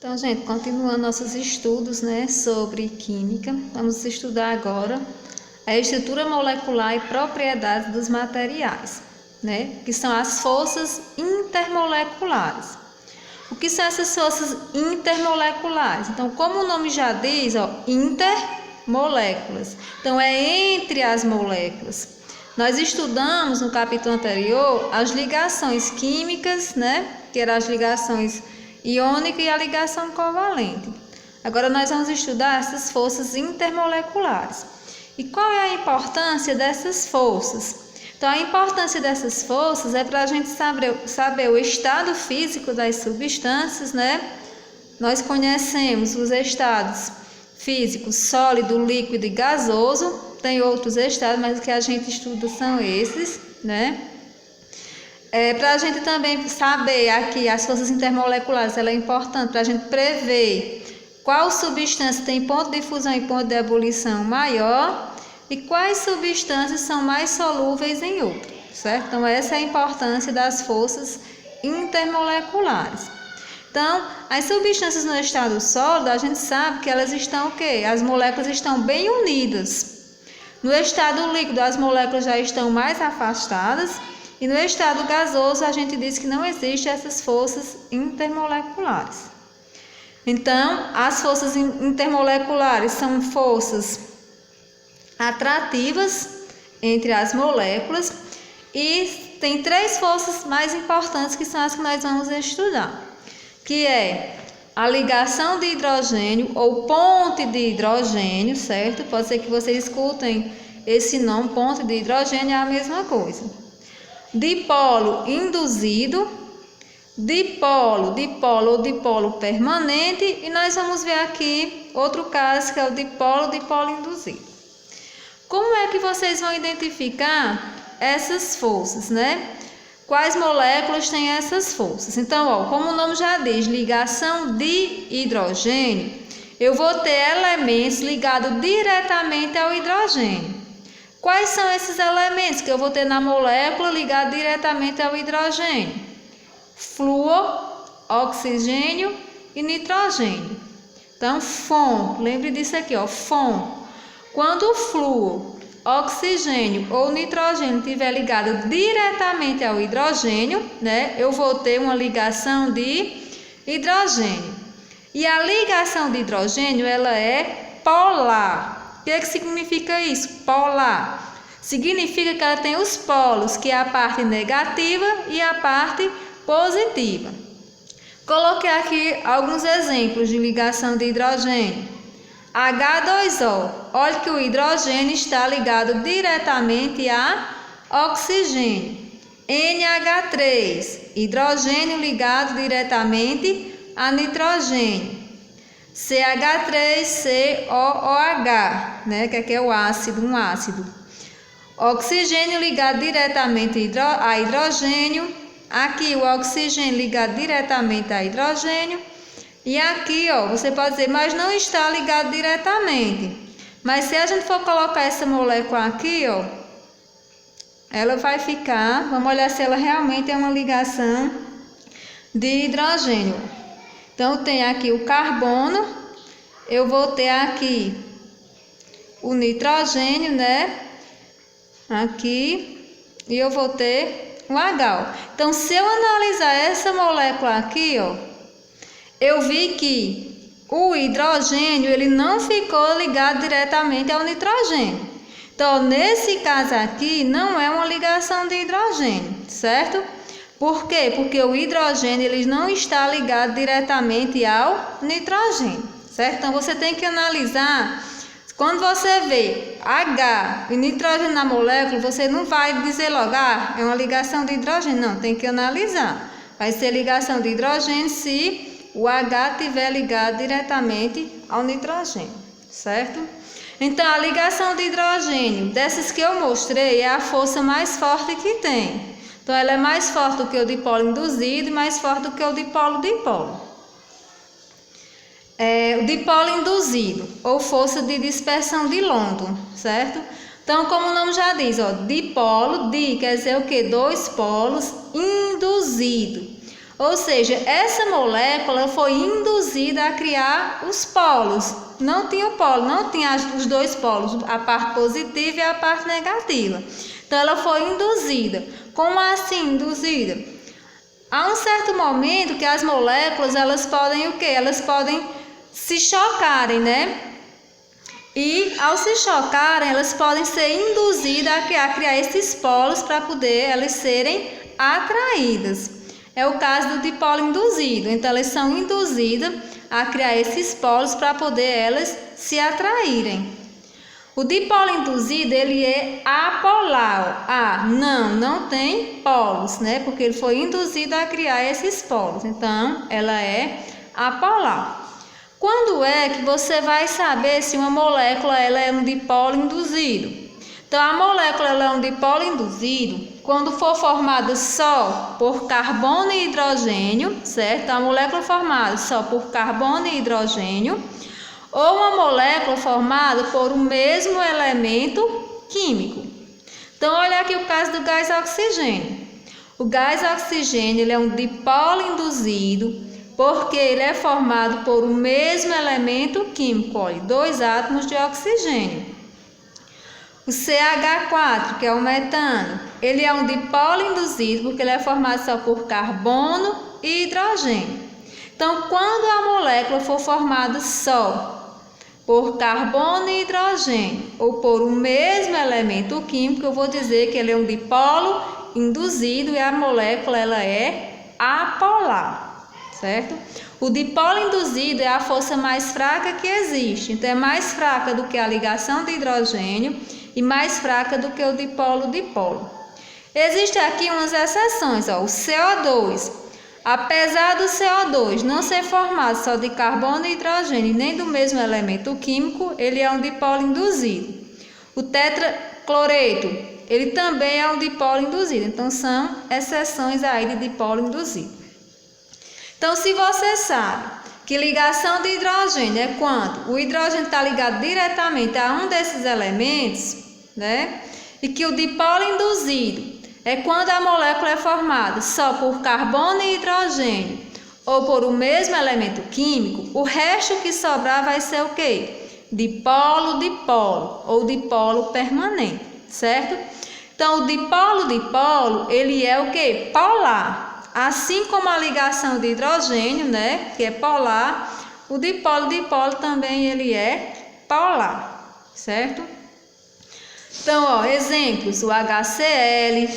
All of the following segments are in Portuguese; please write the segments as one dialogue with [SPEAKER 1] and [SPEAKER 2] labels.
[SPEAKER 1] Então, gente, continuando nossos estudos, sobre química, vamos estudar agora a estrutura molecular e propriedades dos materiais, que são as forças intermoleculares. O que são essas forças intermoleculares? Então, como o nome já diz, intermoléculas. Então, é entre as moléculas. Nós estudamos no capítulo anterior as ligações químicas, que eram as ligações iônica e a ligação covalente. Agora nós vamos estudar essas forças intermoleculares. E qual é a importância dessas forças? Então, a importância dessas forças é para a gente saber o estado físico das substâncias, Nós conhecemos os estados físicos sólido, líquido e gasoso. Tem outros estados, mas o que a gente estuda são esses, Para a gente também saber aqui as forças intermoleculares, ela é importante para a gente prever qual substância tem ponto de fusão e ponto de ebulição maior e quais substâncias são mais solúveis em outro, certo? Então, essa é a importância das forças intermoleculares. Então, as substâncias no estado sólido, a gente sabe que elas estão As moléculas estão bem unidas. No estado líquido, as moléculas já estão mais afastadas. E no estado gasoso, a gente diz que não existem essas forças intermoleculares. Então, as forças intermoleculares são forças atrativas entre as moléculas e tem três forças mais importantes que são as que nós vamos estudar, que é a ligação de hidrogênio ou ponte de hidrogênio, certo? Pode ser que vocês escutem esse nome, ponte de hidrogênio, é a mesma coisa. Dipolo induzido, dipolo ou dipolo permanente, e nós vamos ver aqui outro caso que é o dipolo induzido. Como é que vocês vão identificar essas forças, Quais moléculas têm essas forças? Então, como o nome já diz, ligação de hidrogênio, eu vou ter elementos ligados diretamente ao hidrogênio. Quais são esses elementos que eu vou ter na molécula ligado diretamente ao hidrogênio? Flúor, oxigênio e nitrogênio. Então, FON, lembre disso aqui, FON. Quando o flúor, oxigênio ou nitrogênio estiver ligado diretamente ao hidrogênio, eu vou ter uma ligação de hidrogênio. E a ligação de hidrogênio, ela é polar. O que significa isso? Polar. Significa que ela tem os polos, que é a parte negativa e a parte positiva. Coloquei aqui alguns exemplos de ligação de hidrogênio. H2O. Olha que o hidrogênio está ligado diretamente a oxigênio. NH3. Hidrogênio ligado diretamente a nitrogênio. CH3COOH, que aqui é o ácido, um ácido. Oxigênio ligado diretamente a hidrogênio. Aqui o oxigênio ligado diretamente a hidrogênio. E aqui, você pode dizer, mas não está ligado diretamente. Mas se a gente for colocar essa molécula aqui, ela vai ficar, vamos olhar se ela realmente é uma ligação de hidrogênio. Então, tem aqui o carbono, eu vou ter aqui o nitrogênio, Aqui, e eu vou ter o H. Então, se eu analisar essa molécula aqui, eu vi que o hidrogênio, ele não ficou ligado diretamente ao nitrogênio. Então, nesse caso aqui, não é uma ligação de hidrogênio, certo? Por quê? Porque o hidrogênio ele não está ligado diretamente ao nitrogênio, certo? Então, você tem que analisar. Quando você vê H e nitrogênio na molécula, você não vai dizer logo, é uma ligação de hidrogênio. Não, tem que analisar. Vai ser ligação de hidrogênio se o H estiver ligado diretamente ao nitrogênio, certo? Então, a ligação de hidrogênio, dessas que eu mostrei, é a força mais forte que tem. Então, ela é mais forte do que o dipolo induzido e mais forte do que o dipolo-dipolo. O dipolo induzido, ou força de dispersão de London, certo? Então, como o nome já diz, dipolo, di quer dizer o quê? Dois polos, induzido. Ou seja, essa molécula foi induzida a criar os polos. Não tinha o polo, não tinha os dois polos, a parte positiva e a parte negativa. Então, ela foi induzida. Como assim induzida? Há um certo momento que as moléculas, elas podem o quê? Elas podem se chocarem, né? E ao se chocarem, elas podem ser induzidas a criar esses polos para poder elas serem atraídas. É o caso do dipolo induzido. Então, elas são induzidas a criar esses polos para poder elas se atraírem. O dipolo induzido, ele é apolar. Não tem polos, né? Porque ele foi induzido a criar esses polos. Então, ela é apolar. Quando é que você vai saber se uma molécula ela é um dipolo induzido? Então, a molécula ela é um dipolo induzido quando for formada só por carbono e hidrogênio, certo? A molécula formada só por carbono e hidrogênio, ou uma molécula formada por um mesmo elemento químico. Então, olha aqui o caso do gás oxigênio. O gás oxigênio ele é um dipolo induzido porque ele é formado por um mesmo elemento químico, olha, 2 átomos de oxigênio. O CH4, que é o metano, ele é um dipolo induzido porque ele é formado só por carbono e hidrogênio. Então, quando a molécula for formada só por carbono e hidrogênio ou por um mesmo elemento químico, eu vou dizer que ele é um dipolo induzido e a molécula ela é apolar, certo? O dipolo induzido é a força mais fraca que existe, então é mais fraca do que a ligação de hidrogênio e mais fraca do que o dipolo-dipolo. Existem aqui umas exceções, ó, o CO2. Apesar do CO2 não ser formado só de carbono e hidrogênio nem do mesmo elemento químico, ele é um dipolo induzido. O tetracloreto, ele também é um dipolo induzido, então são exceções aí de dipolo induzido. Então, se você sabe que ligação de hidrogênio é quando o hidrogênio está ligado diretamente a um desses elementos, né? E que o dipolo induzido é quando a molécula é formada só por carbono e hidrogênio ou por o mesmo elemento químico, o resto que sobrar vai ser o quê? Dipolo-dipolo ou dipolo permanente, certo? Então, o dipolo-dipolo, ele é o quê? Polar. Assim como a ligação de hidrogênio, né, que é polar, o dipolo-dipolo também ele é polar, certo? Então, ó, exemplos, o HCl,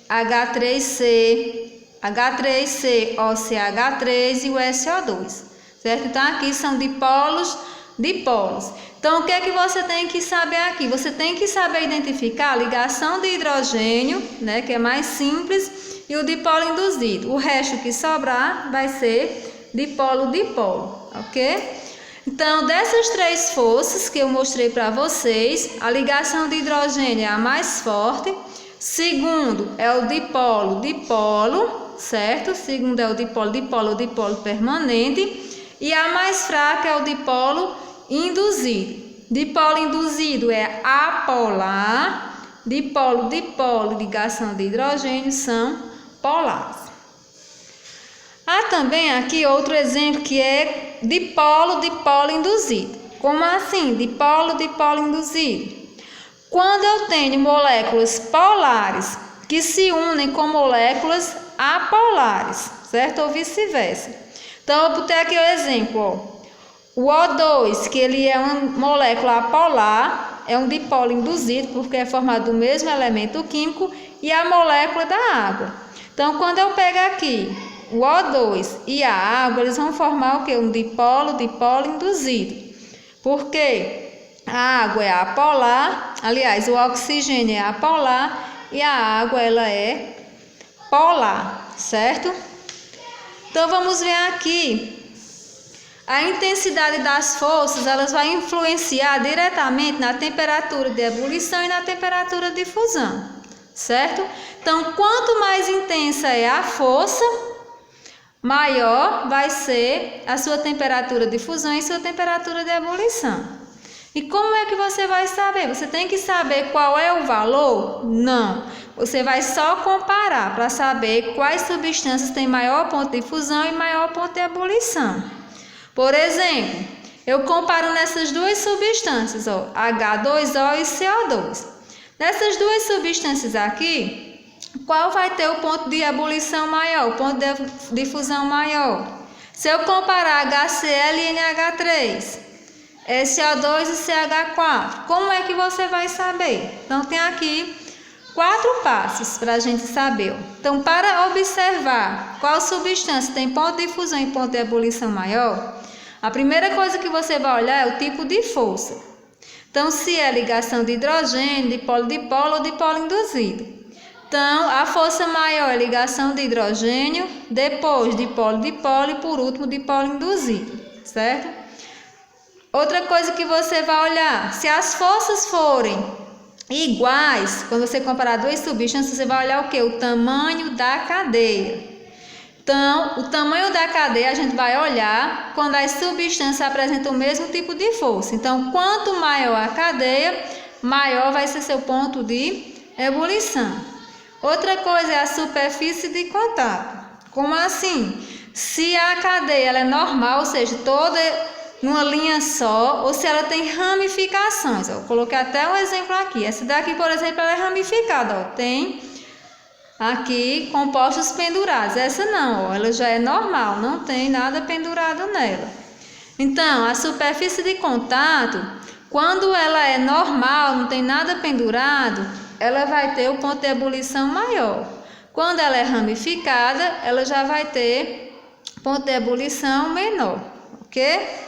[SPEAKER 1] H3C, H3COCH3 e o SO2, certo? Então, aqui são dipolos. Então, o que é que você tem que saber aqui? Você tem que saber identificar a ligação de hidrogênio, né, que é mais simples, e o dipolo induzido. O resto que sobrar vai ser dipolo-dipolo, ok? Então, dessas 3 forças que eu mostrei para vocês, a ligação de hidrogênio é a mais forte. Segundo é o dipolo-dipolo, certo? Segundo é o dipolo-dipolo, o dipolo permanente. E a mais fraca é o dipolo induzido. Dipolo induzido é apolar. Dipolo-dipolo, ligação de hidrogênio são polares. Há também aqui outro exemplo que é dipolo-dipolo induzido. Como assim? Dipolo-dipolo induzido. Quando eu tenho moléculas polares que se unem com moléculas apolares, certo? Ou vice-versa. Então, eu botei aqui o exemplo, ó. O O2, que ele é uma molécula apolar, é um dipolo induzido porque é formado do mesmo elemento químico e a molécula da água. Então, quando eu pego aqui o O2 e a água, eles vão formar o quê? Um dipolo-dipolo induzido. Por quê? A água é apolar, aliás, o oxigênio é apolar e a água ela é polar, certo? Então, vamos ver aqui. A intensidade das forças, elas vai influenciar diretamente na temperatura de ebulição e na temperatura de fusão, certo? Então, quanto mais intensa é a força, maior vai ser a sua temperatura de fusão e sua temperatura de ebulição. E como é que você vai saber? Você tem que saber qual é o valor? Não. Você vai só comparar para saber quais substâncias têm maior ponto de fusão e maior ponto de ebulição. Por exemplo, eu comparo nessas duas substâncias, ó, H2O e CO2. Nessas duas substâncias aqui, qual vai ter o ponto de ebulição maior, o ponto de fusão maior? Se eu comparar HCl e NH3, CO2 e CH4, como é que você vai saber? Então, tem aqui 4 passos para a gente saber. Então, para observar qual substância tem ponto de fusão e ponto de ebulição maior, a primeira coisa que você vai olhar é o tipo de força. Então, se é ligação de hidrogênio, dipolo ou dipolo induzido. Então, a força maior é ligação de hidrogênio, depois dipolo e por último dipolo induzido, certo? Outra coisa que você vai olhar, se as forças forem iguais, quando você comparar duas substâncias, você vai olhar o quê? O tamanho da cadeia. Então, o tamanho da cadeia a gente vai olhar quando as substâncias apresentam o mesmo tipo de força. Então, quanto maior a cadeia, maior vai ser seu ponto de ebulição. Outra coisa é a superfície de contato. Como assim? Se a cadeia ela é normal, ou seja, toda numa linha só, ou se ela tem ramificações. Eu coloquei até um exemplo aqui. Essa daqui, por exemplo, ela é ramificada. Ó. Tem aqui compostos pendurados. Essa não, ó, ela já é normal, não tem nada pendurado nela. Então, a superfície de contato, quando ela é normal, não tem nada pendurado, ela vai ter o ponto de ebulição maior. Quando ela é ramificada, ela já vai ter ponto de ebulição menor, ok?